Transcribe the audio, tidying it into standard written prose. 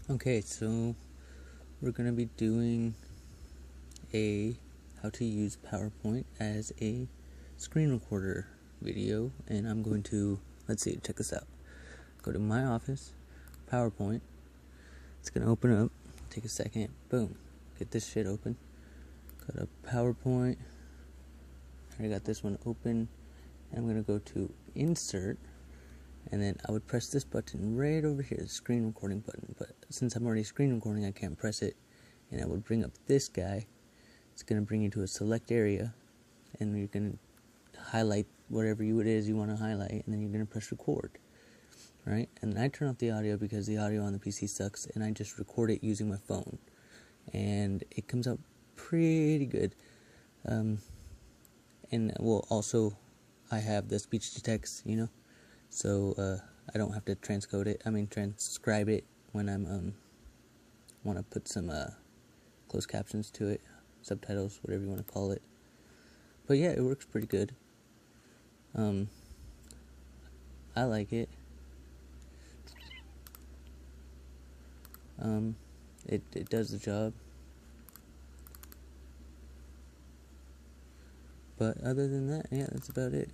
Okay, so we're going to be doing a how to use PowerPoint as a screen recorder video, and I'm going to, let's see, check this out. Go to my office, PowerPoint. It's going to open up, take a second, boom, get this shit open. Go to PowerPoint, I already got this one open, and I'm going to go to Insert, and then I would press this button right over here, the screen recording button, but since I'm already screen recording, I can't press it, and I would bring up this guy. It's going to bring you to a select area, and you're going to highlight whatever it is you want to highlight, and then you're going to press record, right? And I turn off the audio because the audio on the PC sucks, and I just record it using my phone, and it comes out pretty good. And well, also I have the speech to text, so I don't have to transcribe it when I'm want to put some closed captions to it, subtitles, whatever you want to call it. But yeah, it works pretty good. I like it. It does the job. But other than that, yeah, that's about it.